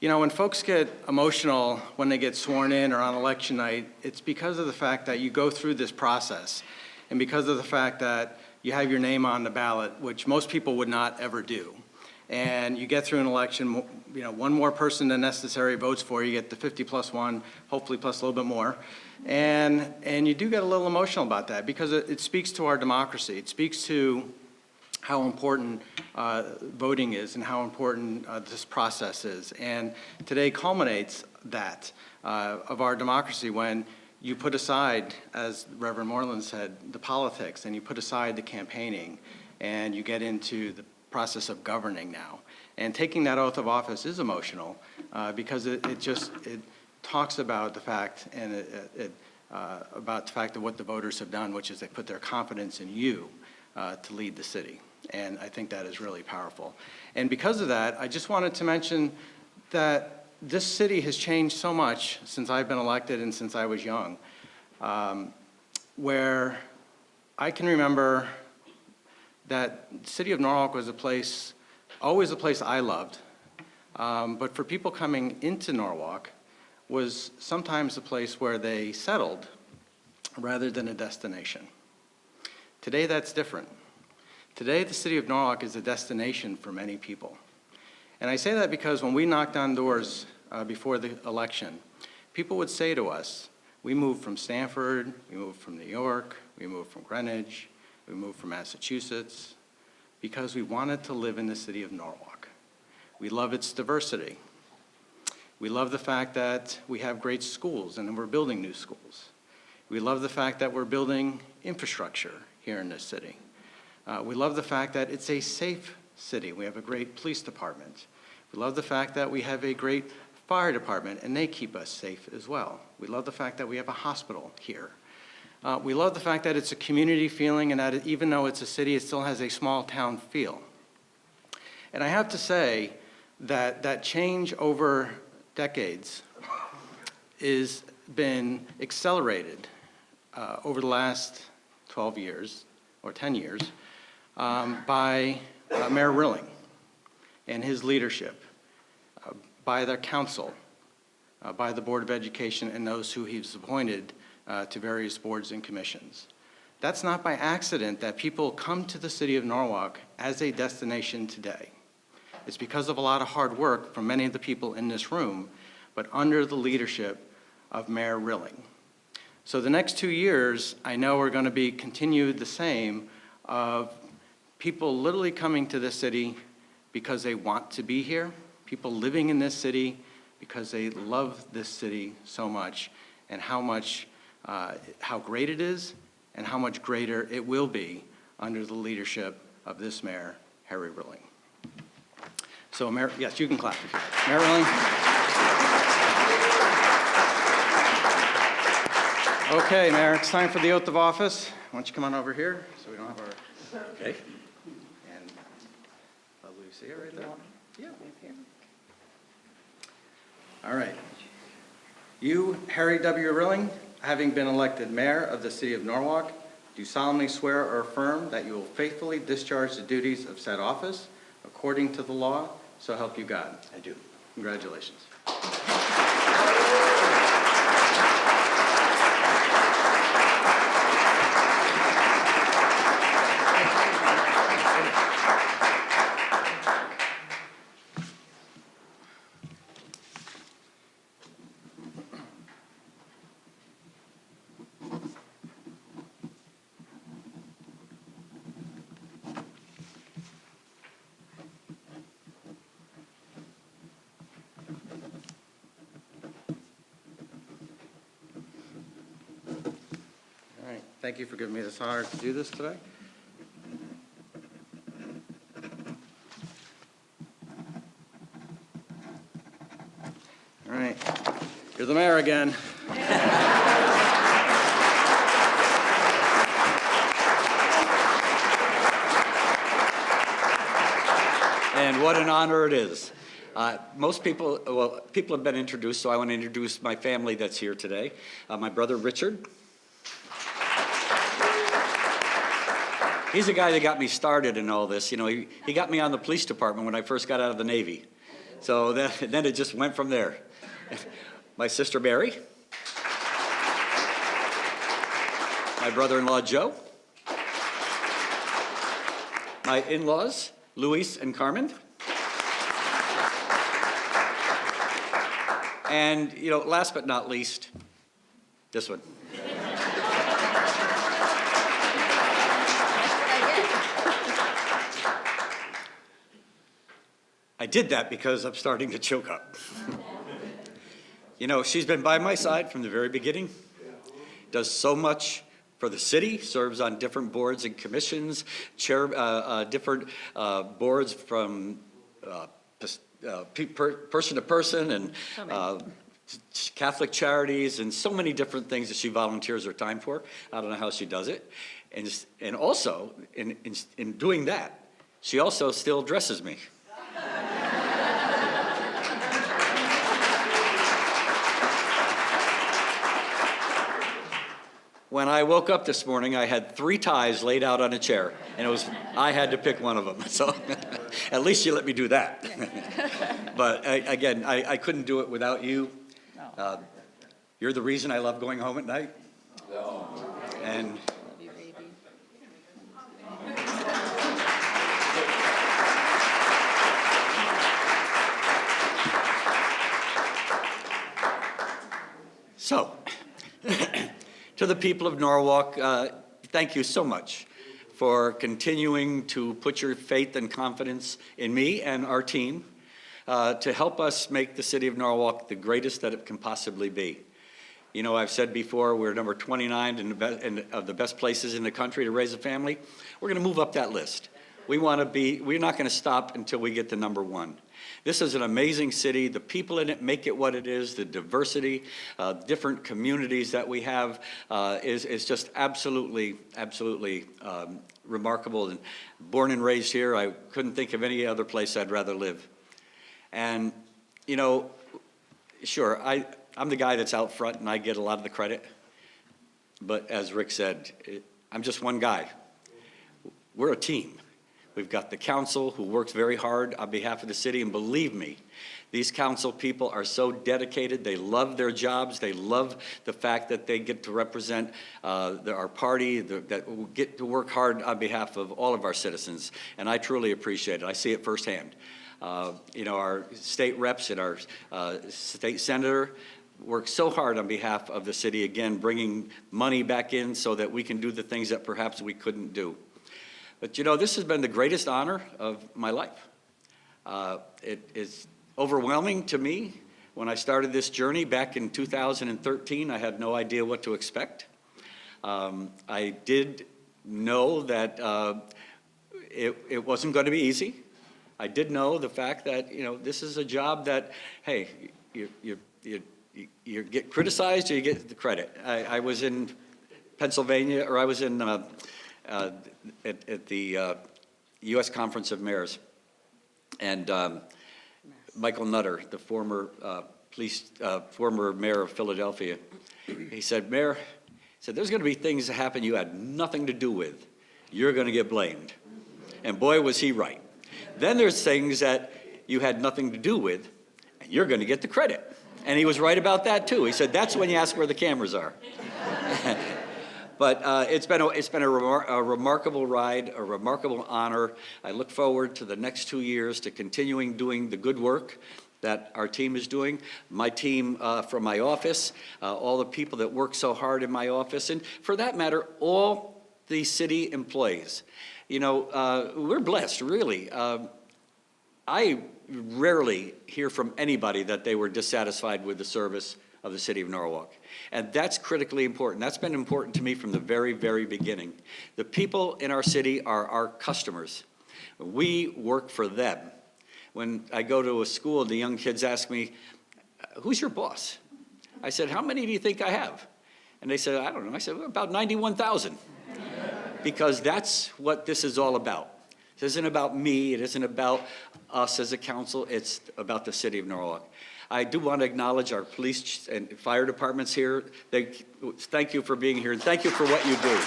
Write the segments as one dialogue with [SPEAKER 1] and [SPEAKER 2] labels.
[SPEAKER 1] You know, when folks get emotional when they get sworn in or on election night, it's because of the fact that you go through this process and because of the fact that you have your name on the ballot, which most people would not ever do. And you get through an election, you know, one more person than necessary votes for you, get the 50 plus one, hopefully plus a little bit more. And you do get a little emotional about that because it speaks to our democracy. It speaks to how important voting is and how important this process is. And today culminates that of our democracy when you put aside, as Reverend Moreland said, the politics, and you put aside the campaigning, and you get into the process of governing now. And taking that oath of office is emotional because it talks about the fact about the fact of what the voters have done, which is they put their confidence in you to lead the city. And I think that is really powerful. And because of that, I just wanted to mention that this city has changed so much since I've been elected and since I was young, where I can remember that the city of Norwalk was always a place I loved, but for people coming into Norwalk was sometimes a place where they settled rather than a destination. Today that's different. Today, the city of Norwalk is a destination for many people. And I say that because when we knocked on doors before the election, people would say to us, we moved from Stanford, we moved from New York, we moved from Greenwich, we moved from Massachusetts, because we wanted to live in the city of Norwalk. We love its diversity. We love the fact that we have great schools and we're building new schools. We love the fact that we're building infrastructure here in this city. We love the fact that it's a safe city. We have a great police department. We love the fact that we have a great fire department and they keep us safe as well. We love the fact that we have a hospital here. We love the fact that it's a community feeling and that even though it's a city, it still has a small town feel. And I have to say that that change over decades has been accelerated over the last 12 years or 10 years by Mayor Rilling and his leadership, by their council, by the Board of Education and those who he's appointed to various boards and commissions. That's not by accident that people come to the city of Norwalk as a destination today. It's because of a lot of hard work from many of the people in this room, but under the leadership of Mayor Rilling. So the next 2 years, I know are going to be continued the same of people literally coming to this city because they want to be here, people living in this city because they love this city so much, and how great it is and how much greater it will be under the leadership of this mayor, Harry Rilling. So Mayor, yes, you can clap if you like. Mayor Rilling. Okay, Mayor, it's time for the oath of office. Why don't you come on over here so we don't have our... Okay. And lovely to see you right there. Yeah. All right. You, Harry W. Rilling, having been elected mayor of the city of Norwalk, do solemnly swear or affirm that you will faithfully discharge the duties of said office according to the law, so help you God?
[SPEAKER 2] I do.
[SPEAKER 1] Congratulations. Thank you for giving me this honor to do this today. All right, you're the mayor again.
[SPEAKER 2] And what an honor it is. Most people, people have been introduced, so I want to introduce my family that's here today. My brother Richard. He's the guy that got me started in all this. You know, he got me on the police department when I first got out of the Navy. So then it just went from there. My sister Mary, my brother-in-law Joe, my in-laws Luis and Carmen, and last but not least, this one. I did that because I'm starting to choke up. She's been by my side from the very beginning, does so much for the city, serves on different boards and commissions, different boards from person to person, and Catholic charities, and so many different things that she volunteers her time for. I don't know how she does it. And also, in doing that, she also still dresses me. When I woke up this morning, I had 3 ties laid out on a chair, and I had to pick one of them. So at least you let me do that. But again, I couldn't do it without you. You're the reason I love going home at night. And so, to the people of Norwalk, thank you so much for continuing to put your faith and confidence in me and our team to help us make the city of Norwalk the greatest that it can possibly be. I've said before, we're number 29 of the best places in the country to raise a family. We're going to move up that list. We're not going to stop until we get to number 1. This is an amazing city. The people in it make it what it is. The diversity, different communities that we have is just absolutely remarkable. And born and raised here, I couldn't think of any other place I'd rather live. And, sure, I'm the guy that's out front and I get a lot of the credit. But as Rick said, I'm just one guy. We're a team. We've got the council who works very hard on behalf of the city, and believe me, these council people are so dedicated. They love their jobs. They love the fact that they get to represent our party, that we get to work hard on behalf of all of our citizens, and I truly appreciate it. I see it firsthand. Our state reps and our state senator work so hard on behalf of the city, again, bringing money back in so that we can do the things that perhaps we couldn't do. But this has been the greatest honor of my life. It is overwhelming to me. When I started this journey back in 2013, I had no idea what to expect. I did know that it wasn't going to be easy. I did know the fact that, this is a job that, hey, you get criticized or you get the credit. I was in Pennsylvania, or I was in at the U.S. Conference of Mayors, and Michael Nutter, the former former mayor of Philadelphia, he said, Mayor, there's going to be things that happen you had nothing to do with. You're going to get blamed. And boy, was he right. Then there's things that you had nothing to do with, and you're going to get the credit. And he was right about that too. He said, that's when you ask where the cameras are. But it's been a remarkable ride, a remarkable honor. I look forward to the next 2 years to continuing doing the good work that our team is doing. My team from my office, all the people that work so hard in my office, and for that matter, all the city employees. We're blessed, really. I rarely hear from anybody that they were dissatisfied with the service of the city of Norwalk. And that's critically important. That's been important to me from the very, very beginning. The people in our city are our customers. We work for them. When I go to a school, the young kids ask me, who's your boss? I said, how many do you think I have? And they said, I don't know. I said, well, about 91,000. Because that's what this is all about. This isn't about me. It isn't about us as a council. It's about the city of Norwalk. I do want to acknowledge our police and fire departments here. Thank you for being here, and thank you for what you do.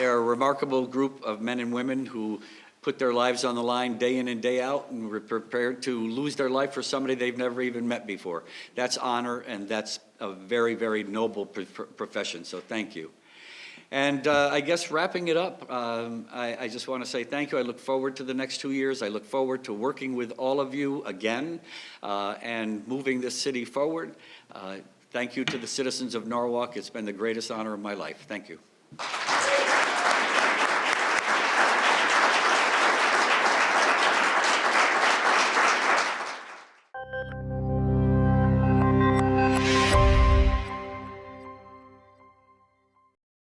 [SPEAKER 2] They're a remarkable group of men and women who put their lives on the line day in and day out and were prepared to lose their life for somebody they've never even met before. That's honor, and that's a very, very noble profession, so thank you. And I guess wrapping it up, I just want to say thank you. I look forward to the next 2 years. I look forward to working with all of you again and moving this city forward. Thank you to the citizens of Norwalk. It's been the greatest honor of my life. Thank you.